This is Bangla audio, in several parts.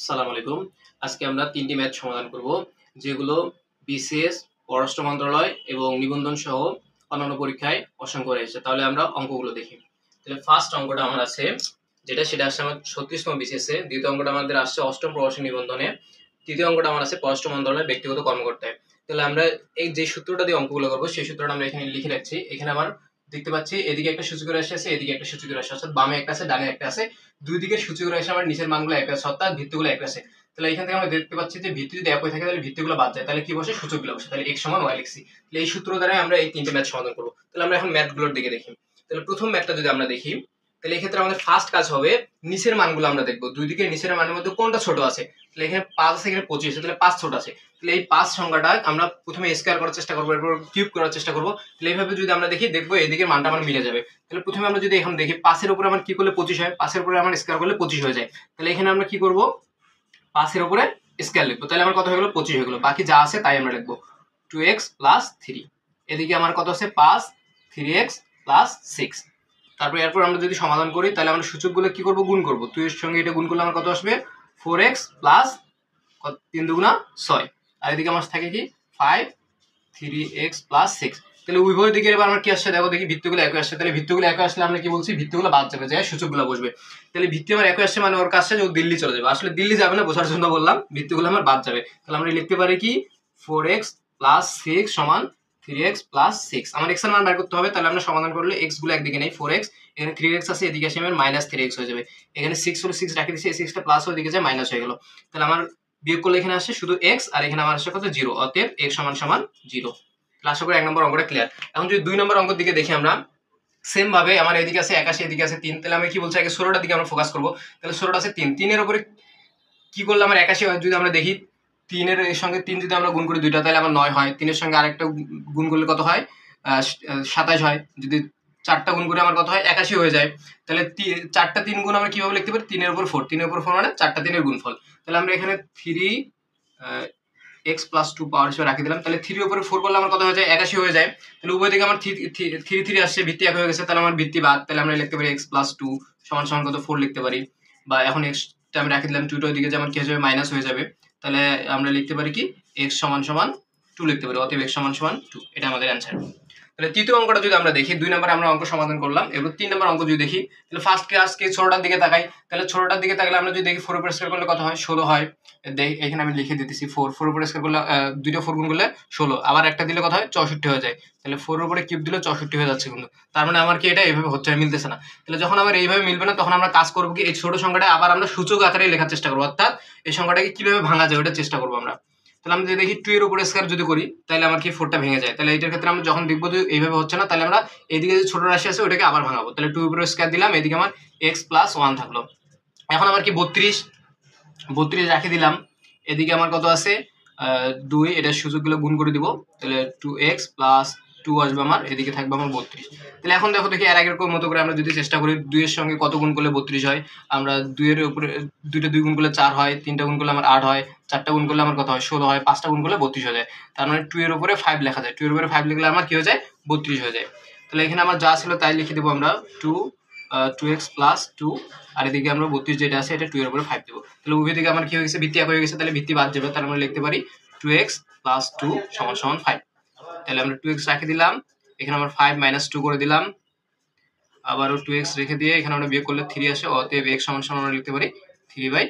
আসসালামু আলাইকুম। আজকে আমরা ৩টি ম্যাথ সমাধান করব, যেগুলো বিসিএস, পররাষ্ট্র মন্ত্রণালয় এবং নিবন্ধন সহ অন্যান্য পরীক্ষায় অসংখ্য রয়েছে। তাহলে আমরা অঙ্কগুলো দেখি। তাহলে ফার্স্ট অঙ্কটা আমার আছে, সেটা আসছে আমার 36তম বিসিএস এ। দ্বিতীয় অঙ্কটা আমাদের আসছে 8ম প্রবাসী নিবন্ধনে। তৃতীয় অঙ্কটা আমার আছে পররাষ্ট্র মন্ত্রণালয়ের ব্যক্তিগত কর্মকর্তায়। তাহলে আমরা এই যে সূত্রটা দিয়ে অঙ্কগুলো করবো, সেই সূত্রটা আমরা এখানে লিখে রাখছি। এখানে আমার দেখতে পাচ্ছি এদিকে একটা সূচক রাশি আছে, এদিকে একটা সূচক রাশি আছে, বামে একটা আছে, ডানে একটা আছে। দুই দিকের সূচক রাশি আমার নিচের মানগুলো এক আছে, অর্থাৎ ভিত্তিগুলো এক আছে। তাহলে এখান থেকে আমরা দেখতে পাচ্ছি যে ভিত্তি যদি একই থাকে তাহলে ভিত্তিগুলো বাদ যায়, তাহলে কি বসে? সূচকগুলো বসে। তাহলে x সমান y লিখছি। তাহলে এই সূত্র দ্বারা আমরা এই তিনটে ম্যাথ সমাধান করব। তাহলে আমরা এখন ম্যাথগুলোর দিকে দেখি। তাহলে প্রথম ম্যাথটা যদি আমরা দেখি, তাহলে এক্ষেত্রে আমাদের ফার্স্ট কাজ হবে নিচের মানগুলো আমরা দেখবো। দুই দিকের নিচের মানের মধ্যে কোনটা ছোট আছে। তাহলে এখানে 5 আছে, এখানে 25 আছে, তাহলে 5 ছোট আছে। তাহলে এই 5 সংখ্যাটা আমরা প্রথমে স্কয়ার করার চেষ্টা করব, এরপর কিউব করার চেষ্টা করব। তাহলে এইভাবে যদি আমরা দেখি, দেখবো এদিকের মানটা আমার মিলে যাবে। তাহলে প্রথমে আমরা যদি এখন দেখি 5 এর উপরে আমার কি করলে 25 হয়, 5 এর উপরে আমার স্কয়ার করলে 25 হয়ে যায়। তাহলে এখানে আমরা কি করব? 5 এর উপরে স্কয়ার লিখবো। তাহলে আমার কত হয়ে গেল? 25 হয়ে গেল। বাকি যা আছে তাই আমরা লিখবো 2x + 3। এদিকে আমার কত আছে? 5 3x + 6। তারপর এরপর আমরা যদি সমাধান করি, তাহলে আমরা সূচকগুলো কি করব? গুণ করব। 2 এর সঙ্গে এটা গুণ করলে আমার কত আসবে? 4x + 3 দুগুণা 6। আর এদিকে আমার থাকে কি? 5 3x + 6। তাহলে উভয় দিকে এবার আমরা কি আসছে দেখো, দেখি ভিত্তিগুলো একই আসছে। তাহলে ভিত্তিগুলো একই আসলে আমরা কি বলছি? ভিত্তিগুলো বাদ যাবে, যায় সূচকগুলো বসবে। তাহলে ভিত্তি আমার একই আসছে মানে ওর কাছে যে ও দিল্লি চলে যাবে। আসলে দিল্লি যাবে না, বোঝার জন্য বললাম, ভিত্তিগুলো আমার বাদ যাবে। তাহলে আমরা লিখতে পারি কি? 4x + 6 সমান 3x + 6। আমার x এর মান বের করতে হবে। তাহলে আমরা সমাধান করলে x গুলো একদিকে নেই, 4x, এখানে 3x আছে, এদিকে আসে আমার -3x হয়ে যাবে। এখানে 6 হলো, 6 রাখি দিয়েছি, এই 6টা প্লাস হয়ে এদিকে যায় মাইনাস হয়ে গেল। তাহলে আমার বিয়োগ করলে এখানে আসে শুধু x, আর এখানে আমার আসে কত? 0। অতএব x সমান 0। আশা করি 1 নম্বর অঙ্কটা ক্লিয়ার। এখন যদি 2 নম্বর অঙ্কের দিকে দেখি আমরা, সেম ভাবে আমার এদিকে আছে 81, এদিকে আছে 3। তাহলে আমি কি বলছি? আগে 16টার দিকে আমরা ফোকাস করব। তাহলে 16টা আছে 3, 3 এর উপরে কি করলে আমার 81 হয়? যদি আমরা দেখি 3 এর সঙ্গে 3 যদি আমরা গুণ করি দুইটা, তাহলে আমার 9 হয়। 3 এর সঙ্গে আরেকটা গুণ করলে কত হয়? 27 হয়। যদি 4টা গুণ করে আমার কত হয়? 81 হয়ে যায়। তাহলে 4টা 3 গুণ আমরা কিভাবে লিখতে পারি? 3 এর উপর 4, 3 এর উপর 4 মানে 4টা 3 এর গুণফল। তাহলে আমরা এখানে 3x + 2 পাওয়ার হিসেবে রাখি দিলাম। তাহলে 3 এর উপরে 4 করলে আমার কত হয়ে যায়? 81 হয়ে যায়। তাহলে উভয় দিকে আমার 3 আসছে, ভিত্তি এক হয়ে গেছে। তাহলে আমার ভিত্তি বাদ। তাহলে আমরা লিখতে পারি x + 2 সমান সমান কত? 4 লিখতে পারি। বা এখন x টা আমি রাখি দিলাম, 2 টা ওইদিকে যেমন কি হয়ে যাবে? মাইনাস হয়ে যাবে। তাহলে আমরা লিখতে পারি কি? x সমান সমান 2 লিখতে পারি। অতএব x সমান সমান 2। এটা আমাদের অ্যানসার। তাহলে তৃতীয় অঙ্কটা যদি আমরা দেখি, 2 নম্বরে আমরা অঙ্ক সমাধান করলাম। এবার 3 নম্বর অঙ্ক যদি দেখি, তাহলে ফার্স্ট ক্লাসকে 16টার দিকে তাকাই। তাহলে 16টার দিকে তাকালে আমরা যদি দেখি 4 উপর স্কয়ার করলে কত হয়? 16 হয়। এখানে আমি লিখে দিতেছি 4, 4 উপর স্কয়ার করলে দুইটা 4 গুণ করলে 16, আবার একটা দিলে কত হয়? 64 হয়ে যায়। তাহলে 4 এর উপরে কিউব দিলে 64 হয়ে যাচ্ছে কিন্তু। তার মানে আমার কি এটা এইভাবে হচ্ছে না, মিলতেছে না। তাহলে যখন আমার এইভাবে মিলবে না, তখন আমরা কাজ করব কি? এই ছোট সংখ্যাটা আবার আমরা সূচক আকারে লেখার চেষ্টা করব, অর্থাৎ এই সংখ্যাটাকে কিভাবে ভাঙা যায় ওটা চেষ্টা করব আমরা। তাহলে আমরা যদি দেখি 2 এর উপরে স্কয়ার যদি করি, তাহলে আমার কি 4টা ভেঙে যায়। তাহলে এটার ক্ষেত্রে আমরা যখন দেখবো যে এইভাবে হচ্ছে না, তাহলে আমরা এদিকে যে ছোট রাশি আছে ওটাকে আবার ভাঙাবো। তাহলে 2 এর উপরে স্কয়ার দিলাম, এদিকে আমার x + 1 থাকলো। এখন আমার কি 32 রাখি দিলাম। এদিকে আমার কত আছে? 2, এটা সূচকগুলো গুণ করে দিব। তাহলে 2x + 2 আসবে আমার, এদিকে থাকবে আমার 32। তাহলে এখন দেখো দেখি এর আগের মতো করে আমরা যদি চেষ্টা করি, 2 এর সঙ্গে কত গুণ করলে 32 হয়? আমরা 2 এর উপরে 2টা 2 গুণ করলে 4 হয়, 3টা গুণ করলে আমার 8 হয়, 4টা গুণ করলে আমার কত হয়? 16 হয়, 5টা গুণ করলে 32 হয়ে যায়। তার মানে 2 এর উপরে 5 লেখা যায়। 2 এর উপরে 5 লিখলে আমার কি হয়ে যায়? 32 হয়ে যায়। তাহলে এখানে আমার যা ছিল তাই লিখে দেব আমরা, 2x + 2, আর এদিকে আমরা 32 যেটা আছে এটা 2 এর উপরে 5 দেব। তাহলে উভয় দিকে আমার কি হয়ে গেছে? ভিত্তি এক হয়ে গেছে। তাহলে ভিত্তি বাদ যাবে। তাহলে আমরা লিখতে পারি 2x + 2 সমান 5। তাহলে আমরা 2x রাখি দিলাম, এখানে আমরা 5 - 2 করে দিলাম, আবারও 2x রেখে দিয়ে এখানে আমরা বিয়োগ করলে 3 আসে। অতএব x সমান সমান আমরা লিখতে পারি 3/2।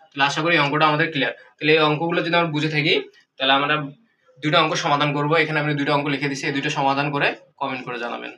তাহলে আশা করি অঙ্কটা আমাদের ক্লিয়ার। তাহলে এই অঙ্কগুলো যদি আমরা বুঝে থাকি, তাহলে আমরা দুটো অঙ্ক সমাধান করব। এখানে আমি দুটো অঙ্ক লিখে দিচ্ছি, এই দুটো সমাধান করে কমেন্ট করে জানাবেন।